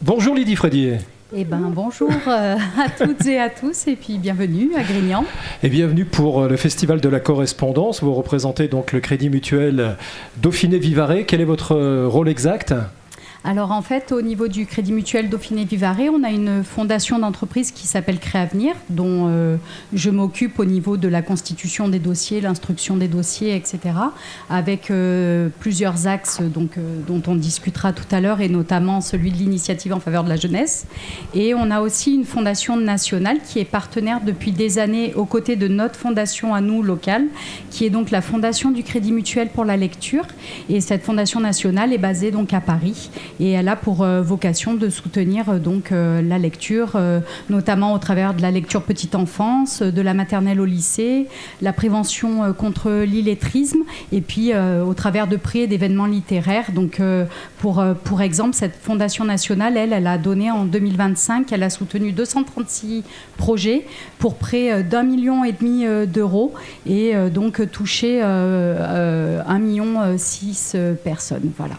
Bonjour Lydie Frédier. Bonjour à toutes et à tous et puis bienvenue à Grignan. Et bienvenue pour le Festival de la Correspondance. Vous représentez donc le Crédit Mutuel Dauphiné-Vivarais. Quel est votre rôle exact ? Alors en fait, au niveau du Crédit Mutuel Dauphiné-Vivarais, on a une fondation d'entreprise qui s'appelle Créavenir, dont je m'occupe au niveau de la constitution des dossiers, l'instruction des dossiers, etc. Avec plusieurs axes dont on discutera tout à l'heure, et notamment celui de l'initiative en faveur de la jeunesse. Et on a aussi une fondation nationale qui est partenaire depuis des années aux côtés de notre fondation à nous locale, qui est donc la Fondation du Crédit Mutuel pour la lecture. Et cette fondation nationale est basée donc à Paris. Et elle a pour vocation de soutenir la lecture, notamment au travers de la lecture petite enfance, de la maternelle au lycée, la prévention contre l'illettrisme, et puis au travers de prix et d'événements littéraires. Donc, pour exemple, cette fondation nationale, elle a donné en 2025, elle a soutenu 236 projets pour près d'1,5 million d'euros et donc touché 1,6 million personnes. Voilà.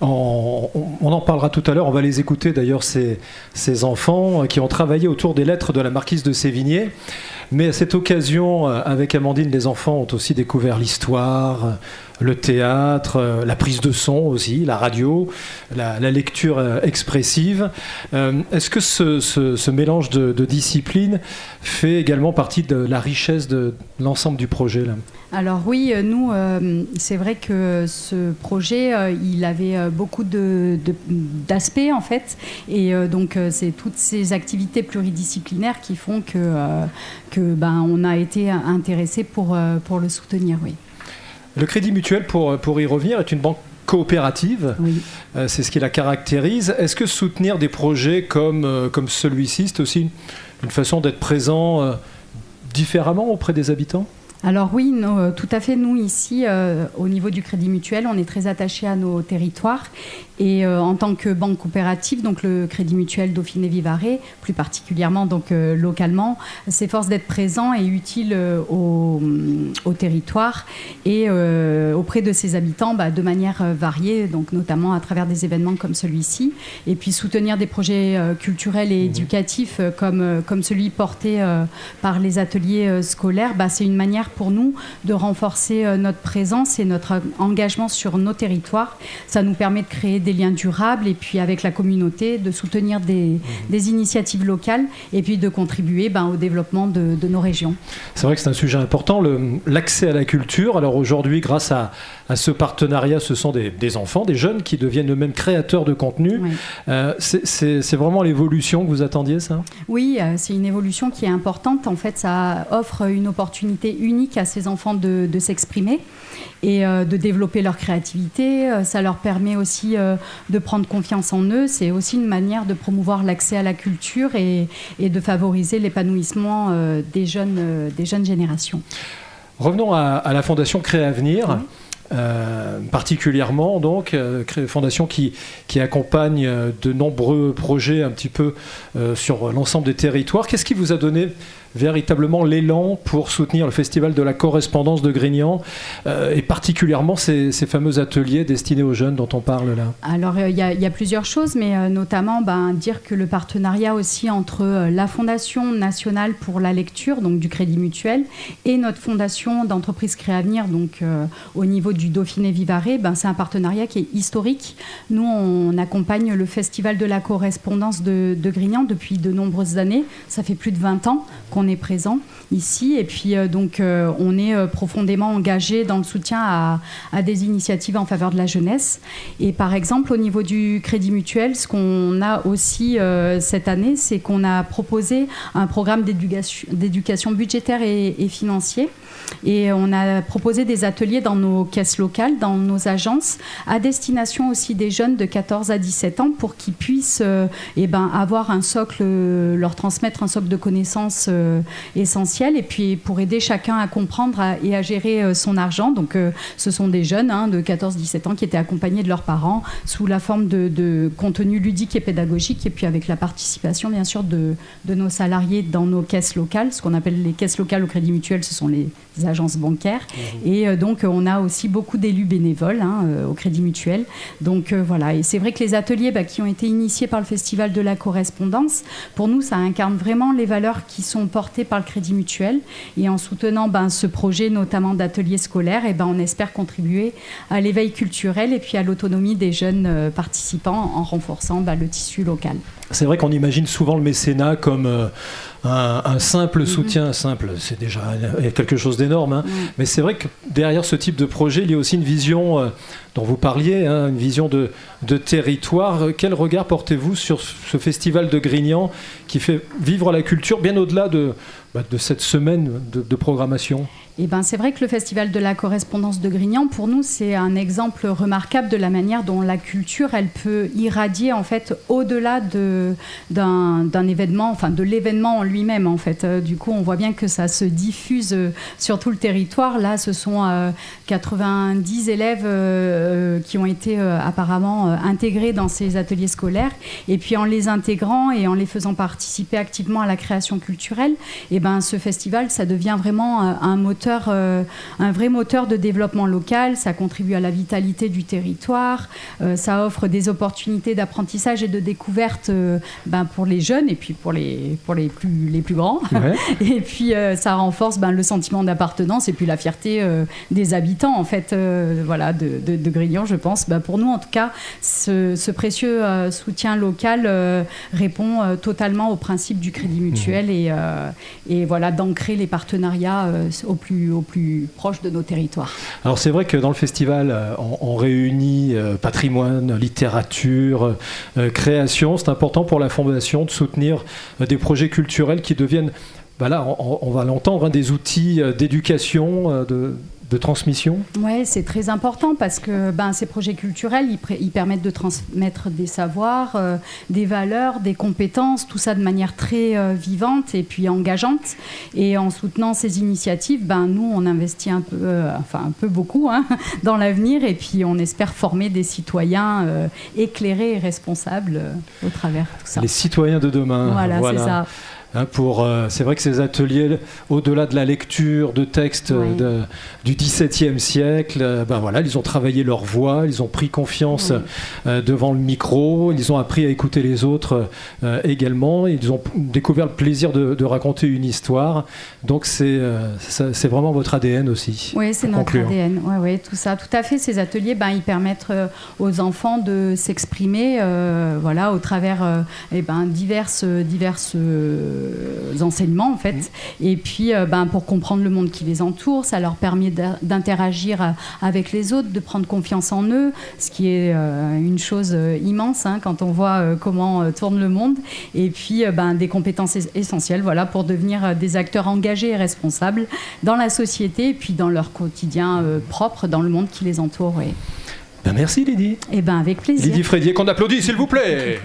On en parlera tout à l'heure, on va les écouter d'ailleurs, ces enfants qui ont travaillé autour des lettres de la marquise de Sévigné. Mais à cette occasion, avec Amandine, les enfants ont aussi découvert l'histoire, le théâtre, la prise de son aussi, la radio, la lecture expressive. Est-ce que ce mélange de disciplines fait également partie de la richesse de l'ensemble du projet là ? Alors oui, nous, c'est vrai que ce projet, il avait beaucoup d'aspects en fait, et donc c'est toutes ces activités pluridisciplinaires qui font on a été intéressés pour le soutenir, oui. Le Crédit Mutuel, pour y revenir, est une banque coopérative. Oui. C'est ce qui la caractérise. Est-ce que soutenir des projets comme celui-ci, c'est aussi une façon d'être présent différemment auprès des habitants ? Alors oui, tout à fait. Nous, ici, au niveau du Crédit Mutuel, on est très attachés à nos territoires. Et en tant que banque coopérative, donc le Crédit Mutuel Dauphiné-Vivarais, plus particulièrement donc localement, s'efforce d'être présent et utile au territoire et auprès de ses habitants de manière variée, donc notamment à travers des événements comme celui-ci. Et puis soutenir des projets culturels et éducatifs comme celui porté par les ateliers scolaires, c'est une manière pour nous de renforcer notre présence et notre engagement sur nos territoires. Ça nous permet de créer des liens durables et puis avec la communauté, de soutenir des initiatives locales et puis de contribuer au développement de nos régions. C'est vrai que c'est un sujet important, l'accès à la culture. Alors aujourd'hui, grâce à ce partenariat, ce sont des enfants, des jeunes qui deviennent eux-mêmes créateurs de contenu. Oui. C'est vraiment l'évolution que vous attendiez, ça ? Oui, c'est une évolution qui est importante. En fait, ça offre une opportunité unique à ces enfants de s'exprimer et de développer leur créativité. Ça leur permet aussi de prendre confiance en eux. C'est aussi une manière de promouvoir l'accès à la culture et de favoriser l'épanouissement des jeunes générations. Revenons à la Fondation Créavenir. Oui. Particulièrement donc fondation qui accompagne de nombreux projets un petit peu sur l'ensemble des territoires. Qu'est-ce qui vous a donné véritablement l'élan pour soutenir le Festival de la Correspondance de Grignan et particulièrement ces fameux ateliers destinés aux jeunes dont on parle là ? Alors il y a plusieurs choses, mais notamment dire que le partenariat aussi entre la Fondation nationale pour la lecture, donc du Crédit Mutuel, et notre fondation d'entreprise Créavenir, donc au niveau du Dauphiné-Vivarais, c'est un partenariat qui est historique. Nous, on accompagne le Festival de la Correspondance de Grignan depuis de nombreuses années. Ça fait plus de 20 ans qu'on est présent ici et puis on est profondément engagé dans le soutien à des initiatives en faveur de la jeunesse. Et par exemple, au niveau du Crédit Mutuel, ce qu'on a aussi cette année, c'est qu'on a proposé un programme d'éducation budgétaire et financier. Et on a proposé des ateliers dans nos caisses locales, dans nos agences, à destination aussi des jeunes de 14 à 17 ans pour qu'ils puissent avoir un socle, leur transmettre un socle de connaissances essentielles et puis pour aider chacun à comprendre et à gérer son argent. Donc ce sont des jeunes de 14-17 ans qui étaient accompagnés de leurs parents sous la forme de contenu ludique et pédagogique et puis avec la participation bien sûr de nos salariés dans nos caisses locales. Ce qu'on appelle les caisses locales au Crédit Mutuel, ce sont les agences bancaires. Et donc, on a aussi beaucoup d'élus bénévoles au Crédit Mutuel. Donc, voilà. Et c'est vrai que les ateliers qui ont été initiés par le Festival de la correspondance, pour nous, ça incarne vraiment les valeurs qui sont portées par le Crédit Mutuel. Et en soutenant ce projet, notamment d'ateliers scolaires, on espère contribuer à l'éveil culturel et puis à l'autonomie des jeunes participants en renforçant le tissu local. C'est vrai qu'on imagine souvent le mécénat comme un simple soutien, simple, c'est déjà quelque chose d'énorme, mais c'est vrai que derrière ce type de projet, il y a aussi une vision dont vous parliez, une vision de territoire. Quel regard portez-vous sur ce festival de Grignan qui fait vivre la culture bien au-delà de cette semaine de programmation ? C'est vrai que le Festival de la correspondance de Grignan, pour nous, c'est un exemple remarquable de la manière dont la culture, elle peut irradier en fait au-delà d'un événement, de l'événement en lui-même en fait. Du coup, on voit bien que ça se diffuse sur tout le territoire. Là, ce sont 90 élèves qui ont été apparemment intégrés dans ces ateliers scolaires. Et puis, en les intégrant et en les faisant participer activement à la création culturelle, ce festival, ça devient vraiment un vrai moteur de développement local. Ça contribue à la vitalité du territoire. Ça offre des opportunités d'apprentissage et de découverte pour les jeunes et puis pour les plus grands. Ouais. Et puis, ça renforce le sentiment d'appartenance et puis la fierté des habitants, en fait, de Grignan, je pense. Pour nous, en tout cas, ce précieux soutien local répond totalement au principe du Crédit Mutuel et d'ancrer les partenariats au plus proche de nos territoires. Alors c'est vrai que dans le festival, on réunit patrimoine, littérature, création. C'est important pour la Fondation de soutenir des projets culturels qui deviennent, on va l'entendre, des outils d'éducation, de transmission. Oui, c'est très important parce que ces projets culturels, ils permettent de transmettre des savoirs, des valeurs, des compétences, tout ça de manière très vivante et puis engageante. Et en soutenant ces initiatives, nous, on investit un peu beaucoup dans l'avenir et puis on espère former des citoyens éclairés et responsables au travers de tout ça. Les citoyens de demain. Voilà. C'est ça. C'est vrai que ces ateliers, au-delà de la lecture de textes du XVIIe siècle, ils ont travaillé leur voix, ils ont pris confiance devant le micro, ils ont appris à écouter les autres également, ils ont découvert le plaisir de raconter une histoire. Donc c'est vraiment votre ADN aussi. Oui, c'est notre ADN. Oui, tout ça, tout à fait. Ces ateliers, ils permettent aux enfants de s'exprimer, au travers diverses enseignements en fait, et puis pour comprendre le monde qui les entoure, ça leur permet d'interagir avec les autres, de prendre confiance en eux, ce qui est une chose immense quand on voit comment tourne le monde, et puis des compétences essentielles pour devenir des acteurs engagés et responsables dans la société et puis dans leur quotidien propre, dans le monde qui les entoure. Merci Lydie. Avec plaisir. Lydie Frédier, qu'on applaudit s'il vous plaît.